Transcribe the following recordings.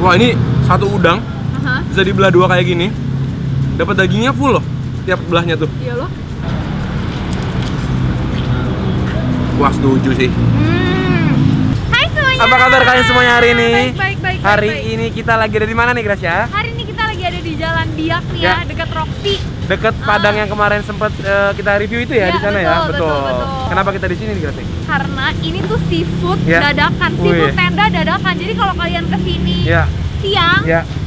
Wah, ini satu udang bisa dibelah dua kayak gini. Dapat dagingnya full loh, tiap belahnya tuh. Iya loh. Wah, setuju sih. Hai semuanya. Apa kabar kalian semuanya hari ini? Baik. Hari ini kita lagi ada di mana nih, Gracia? Hari ini kita lagi ada di Jalan Biak nih ya, dekat Roxy. Dekat Padang yang kemarin sempat kita review itu ya, di sana ya. Betul. Kenapa kita di sini nih, Gracia? Karena ini tuh seafood dadakan, seafood tenda dadakan. Jadi kalau kalian kesini siang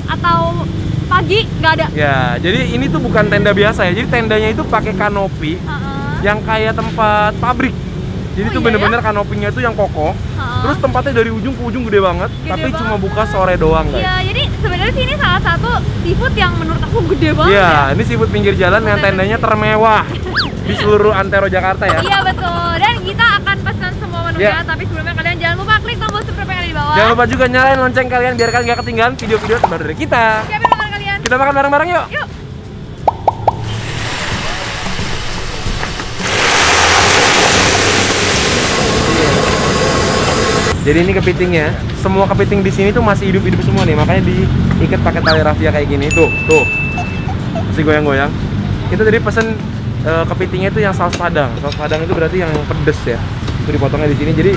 atau pagi nggak ada. Ya, jadi ini tuh bukan tenda biasa ya. Jadi tendanya itu pakai kanopi yang kayak tempat pabrik. Jadi tuh bener-bener kanopinya itu yang kokoh. Terus tempatnya dari ujung ke ujung gede banget, tapi cuma buka sore doang, guys. Iya, jadi sebenarnya sih ini salah satu seafood yang menurut aku gede banget. Iya, ini seafood pinggir jalan yang tendanya termewah di seluruh antero Jakarta ya. Iya betul. Dan kita akan pesan semua menunya, tapi sebelumnya kalian jangan lupa klik tombol subscribe yang ada di bawah. Jangan lupa juga nyalain lonceng kalian biar kalian gak ketinggalan video-video terbaru dari kita. Siapin makan kalian. Kita makan bareng-bareng yuk. Yuk. Jadi ini kepitingnya, semua kepiting di sini tuh masih hidup-hidup semua nih, makanya diikat pakai tali rafia kayak gini. Tuh, masih goyang-goyang. Kita tadi pesen kepitingnya itu yang saus padang. Saus padang itu berarti yang pedes ya. Itu dipotongnya di sini, jadi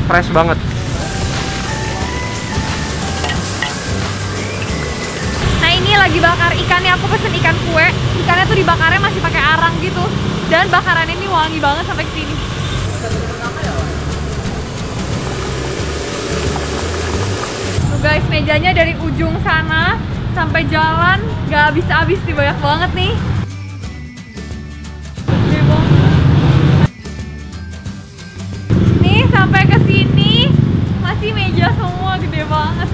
fresh banget. Nah ini lagi bakar ikannya, aku pesen ikan kue. Ikannya tuh dibakarnya masih pakai arang gitu, dan bakarannya ini wangi banget sampai ke sini. Guys, mejanya dari ujung sana sampai jalan nggak habis-habis nih, banyak banget nih. Nih sampai ke sini masih meja semua, gede banget.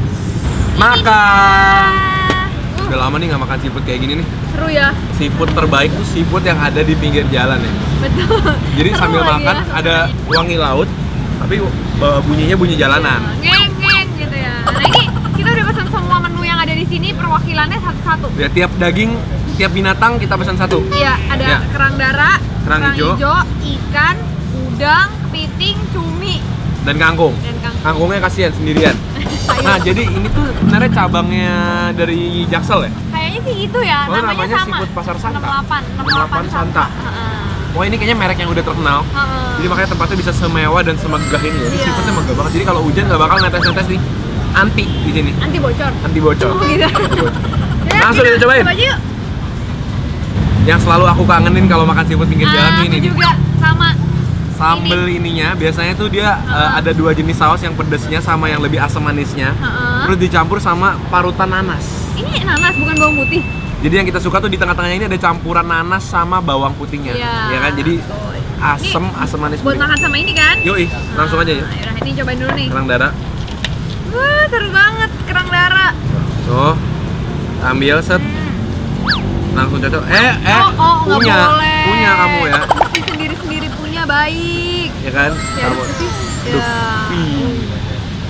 Makan. Udah lama nih nggak makan seafood kayak gini nih. Seru ya. Seafood terbaik tuh seafood yang ada di pinggir jalan ya. Betul. Jadi Seru sambil makan ya. ada wangi laut, tapi bunyinya bunyi jalanan. Ngeng gitu ya. Nah ini kita udah pesan semua menu yang ada di sini, perwakilannya satu-satu. Ya, tiap daging, tiap binatang kita pesan satu. Iya, ada kerang darah, kerang hijau, ikan, udang, kepiting, cumi, dan kangkung. Kangkungnya kasihan sendirian. Nah, jadi ini tuh sebenarnya cabangnya dari Jaksel ya? Kayaknya sih gitu ya, namanya sama. Seafood Pasar Santa. 68 Santa. Wah, ini kayaknya merek yang udah terkenal. Jadi makanya tempatnya bisa semewah dan semegah ini ya. Ini seafoodnya megah banget. Jadi kalau hujan nggak bakal netes-netes nih. Anti di sini. Anti bocor. Anti bocor. Oh, gitu. Langsung kita cobain. Coba aja yuk. Yang selalu aku kangenin kalau makan seafood pinggir jalan nih, ini juga sama. Sambel ininya biasanya tuh dia ada dua jenis saus, yang pedesnya sama yang lebih asam manisnya. Terus dicampur sama parutan nanas. Ini nanas bukan bawang putih. Jadi yang kita suka tuh di tengah-tengahnya ini ada campuran nanas sama bawang putihnya. Ya kan? Jadi asam manis. Buat makan sama ini kan? Yoi, langsung aja ya. Yaudah, ini cobain dulu nih. Kerang darah. Wah, seru banget kerang darah. Tuh. Ambil set. Langsung cocok. Punya kamu ya. Mesti sendiri-sendiri punya, baik. Ya kan? Kamu.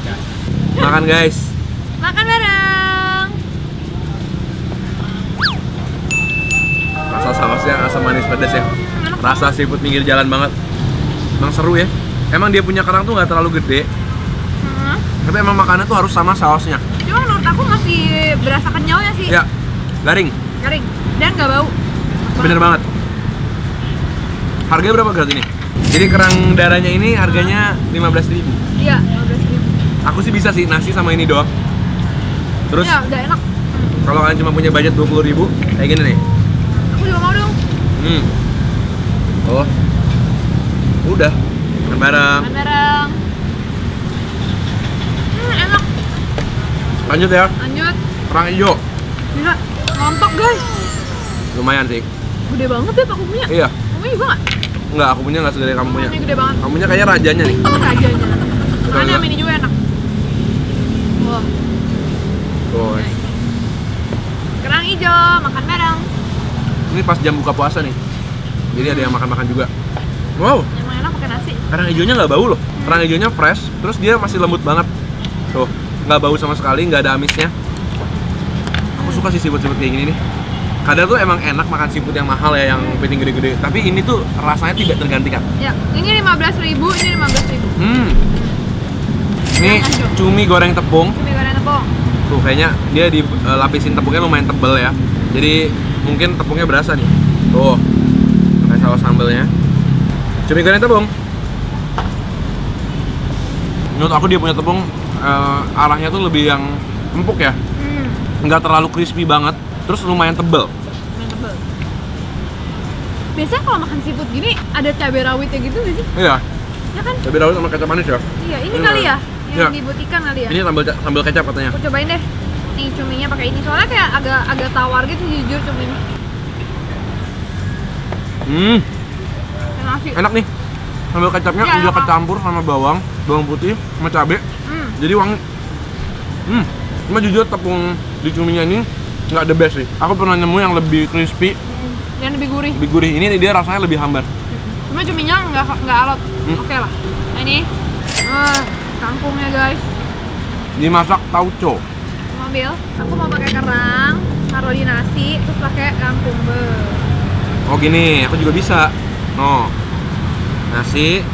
Ya. Makan guys. Makan bareng. Rasa sausnya asam manis pedas ya. Rasa seafood pinggir jalan banget. Emang seru ya. Emang dia punya kerang tuh nggak terlalu gede. Tapi emang makannya tuh harus sama sausnya. Cuma menurut aku masih berasa kenyalnya sih. Ya, garing. Dan nggak bau. Bener banget. Harganya berapa gratis ini? Jadi kerang darahnya ini harganya 15.000. Iya, 15.000. Aku sih bisa sih nasi sama ini doang. Terus ya, udah enak. Kalau kalian cuma punya budget 20.000, kayak gini nih. Aku juga mau dong. Oh. Udah. Makan bareng. Enak. Lanjut ya. Lanjut. Kerang hijau. Gila, mantap guys. Lumayan sih. Gede banget ya Pak punya. Iya. Kamu juga nggak? Enggak, aku punya nggak segede kamu punya. Ini gede banget. Kamu punya kayaknya rajanya nih. Rajanya. Makanya yang ini juga enak. Wah. Oh. Kerang hijau, makan bareng. Ini pas jam buka puasa nih. Jadi ada yang makan-makan juga. Wow. Emang enak pakai nasi. Kerang hijaunya nggak bau loh. Kerang hijaunya fresh, terus dia masih lembut banget. Tuh, nggak bau sama sekali, nggak ada amisnya. Aku suka sih seafood kayak gini nih. Kadang tuh emang enak makan seafood yang mahal ya, yang kepiting gede-gede. Tapi ini tuh rasanya tidak tergantikan. Ya, ini 15.000, ini 15.000. Ini cumi goreng tepung. Cumi goreng tepung. Tuh kayaknya dia dilapisin tepungnya lumayan tebel ya. Jadi mungkin tepungnya berasa nih. Tuh, pakai saus sambelnya. Cumi goreng tepung. Menurut aku dia punya tepung arahnya tuh lebih yang empuk ya. Nggak terlalu crispy banget. Terus lumayan tebel. Biasanya kalau makan seafood gini ada cabai rawitnya gitu nggak sih? Iya. Ya kan? Cabai rawit sama kecap manis ya. Iya, ini kali ya yang dibutikan kali ya. Ini sambal kecap katanya. Aku cobain deh. Nih cuminya pakai ini. Soalnya kayak agak tawar gitu jujur cuminya. Enak nih. Sambal kecapnya ya, udah kecampur sama bawang putih sama cabai. Jadi wangi. Cuma jujur tepung di cuminya ini nggak the best sih. Aku pernah nemu yang lebih crispy. Yang lebih gurih. Lebih gurih. Ini dia rasanya lebih hambar. Cuma cuminya nggak alot. Oke lah. Nah ini kangkungnya guys. Dimasak tauco. Ambil. Aku mau pakai kerang, taruh di nasi, terus pakai kangkung. Oh gini, aku juga bisa. No. Nasi,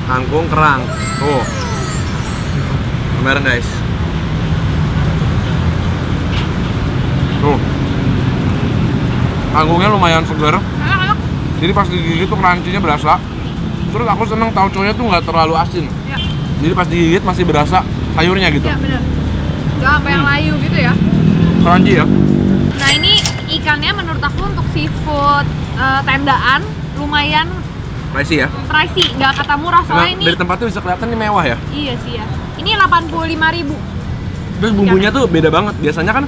kangkung, kerang. Tuh. Bareng guys. Tuh. Kangkungnya lumayan segar. Enak. Jadi pas digigit tuh crunchy-nya berasa. Terus aku seneng tauco-nya tuh nggak terlalu asin. Ya. Jadi pas digigit masih berasa sayurnya gitu. Iya bener. Nggak sampai yang layu gitu ya. Crunchy ya. Nah ini ikannya menurut aku untuk seafood tendaan lumayan pricey ya. Pricey, nggak kata murah soalnya ini. Dari tempatnya bisa kelihatan ini mewah ya. Iya sih ya. Ini 85.000. Terus bumbunya tuh beda banget. Biasanya kan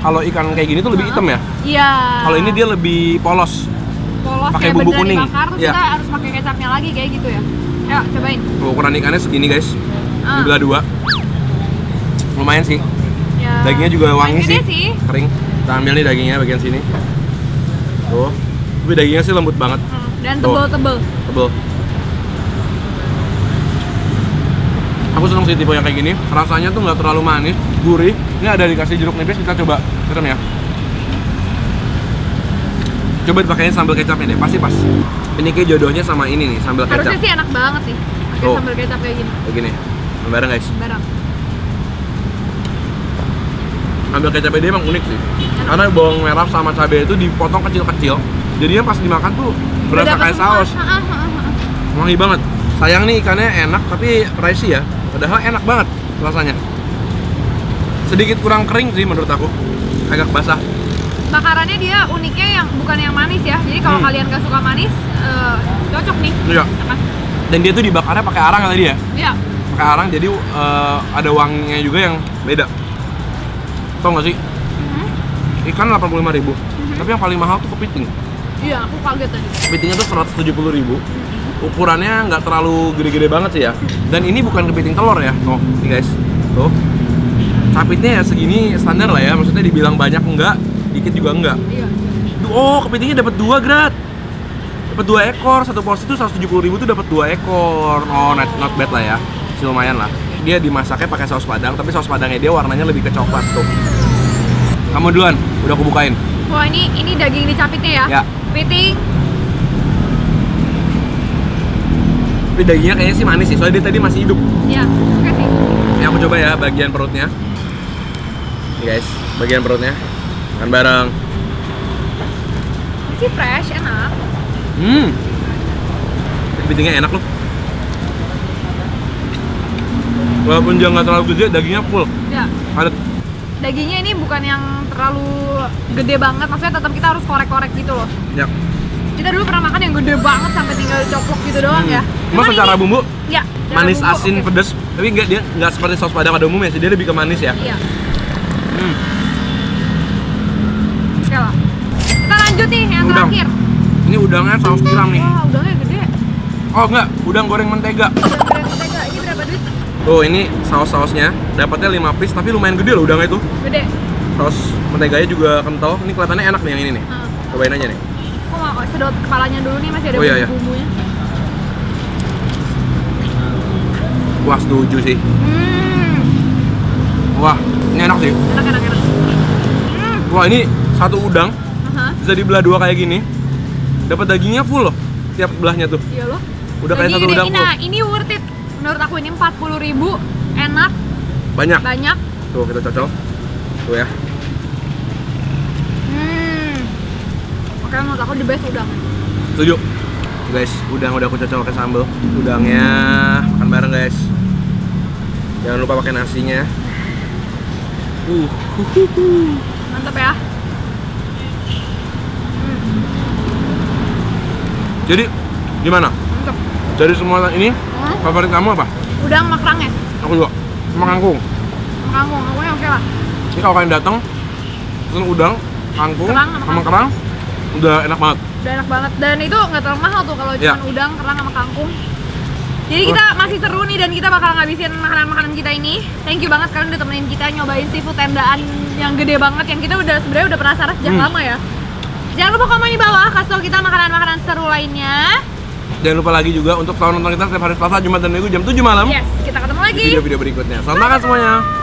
kalau ikan kayak gini tuh lebih hitam ya. Iya. Kalau ini dia lebih polos. Pakai bumbu kuning. Dibakar, terus kita harus pakai kecapnya lagi kayak gitu ya. Yuk cobain. Ukuran ikannya segini guys. Dibelah dua. Lumayan sih. Ya. Dagingnya juga wangi sih. Kering. Kita ambil nih dagingnya bagian sini. Tuh. Tapi dagingnya sih lembut banget. Dan tebel. Aku seneng sih tipe yang kayak gini. Rasanya tuh nggak terlalu manis, gurih. Ini ada dikasih jeruk nipis, kita coba tekan ya. Coba dipakein sambal kecapnya deh, pasti pas. Ini kayak jodohnya sama ini nih, sambal kecap. Harusnya sih enak banget nih, pakai sambal kecap kayak gini. Kayak gini, bareng guys. Bareng. Sambal kecapnya dia emang unik sih. Karena bawang merah sama cabai itu dipotong kecil-kecil. Jadinya pas dimakan tuh berasa kayak saus. Wangi banget. Sayang nih ikannya enak tapi pricey ya. Padahal enak banget rasanya. Sedikit kurang kering sih menurut aku. Agak basah. Bakarannya dia uniknya yang bukan yang manis ya. Jadi kalau kalian gak suka manis, cocok nih. Iya. Dan dia tuh dibakarnya pakai arang tadi ya? Iya. Pakai arang jadi ada wanginya juga yang beda. Tau gak sih? Ikan 85.000. Tapi yang paling mahal tuh kepiting. Iya, aku kaget tadi. Kepitingnya tuh 170.000. Ukurannya nggak terlalu gede-gede banget sih ya. Dan ini bukan kepiting telur ya. Tuh, nih guys. Tuh. Capitnya ya segini standar lah ya. Maksudnya dibilang banyak enggak, dikit juga enggak. Iya. Oh, kepitingnya dapat 2 Grat. Dapat 2 ekor. Satu porsi tuh 170.000 tuh dapat 2 ekor. Oh, not bad lah ya. Masih lumayan lah. Dia dimasaknya pakai saus padang, tapi saus padangnya dia warnanya lebih ke coklat tuh. Kamu duluan, udah aku bukain. Wah, ini daging dicapitnya ya? Ya. Kepiting. Tapi dagingnya kayaknya sih manis sih, soalnya dia tadi masih hidup. Iya, oke sih. Ini aku coba ya bagian perutnya. Nih guys, bagian perutnya. Makan bareng. Ini sih fresh, enak. Kepitingnya enak loh. Walaupun dia nggak terlalu gede, dagingnya full. Ya. Padat. Dagingnya ini bukan yang terlalu gede banget, maksudnya tetap kita harus korek-korek gitu loh. Ya. Kita dulu pernah makan yang gede banget sampai tinggal coplok gitu doang ya. Cuma secara bumbu, ya, manis, bumbu, asin, pedas, tapi dia nggak seperti saus padang pada umumnya sih, dia lebih ke manis ya. Iya. Oke lah. Kita lanjut nih yang terakhir. Ini udangnya saus tiram nih. Wah, udangnya gede. Oh enggak, udang goreng mentega. Udang goreng mentega, ini berapa duit? Tuh, ini saus-sausnya, dapatnya 5 piece, tapi lumayan gede loh udangnya itu. Gede. Saus menteganya juga kental. Ini kelihatannya enak nih yang ini nih. Cobain aja nih. Aku mau sedot kepalanya dulu nih, masih ada bumbu-bumbunya. Wah, setuju sih. Wah, ini enak sih. Enak. Wah, ini satu udang bisa dibelah 2 kayak gini. Dapat dagingnya full loh, tiap belahnya tuh. Iya loh. Udah kayak satu udang full. Nah, ini worth it. Menurut aku ini 40.000, enak. Banyak. Banyak. Tuh, kita cocok. Tuh ya. Makanya menurut aku the best udang. Setuju. Guys, udang udah aku cocok pakai sambal. Udangnya makan bareng guys. Jangan lupa pakai nasinya. Mantap ya. Jadi gimana? Mantap. Dari semua ini favorit kamu apa? Udang sama kerangnya. Aku juga. Sama kangkung. Kangkung, kangkungnya oke lah. Ini kalau kalian datang pesen udang, kangkung, sama kerang, udah enak banget. Udah enak banget dan itu nggak terlalu mahal tuh kalau cuma udang, kerang sama kangkung. Jadi kita masih seru nih dan kita bakal ngabisin makanan-makanan kita ini. Thank you banget kalian udah temenin kita nyobain seafood tendaan yang gede banget yang kita udah sebenarnya udah penasaran sejak lama ya. Jangan lupa komen di bawah kasih tau kita makanan-makanan seru lainnya. Jangan lupa lagi juga untuk selalu nonton kita setiap hari Selasa, Jumat, dan Minggu jam 7 malam. Yes, kita ketemu lagi di video-video berikutnya. Selamat makan semuanya.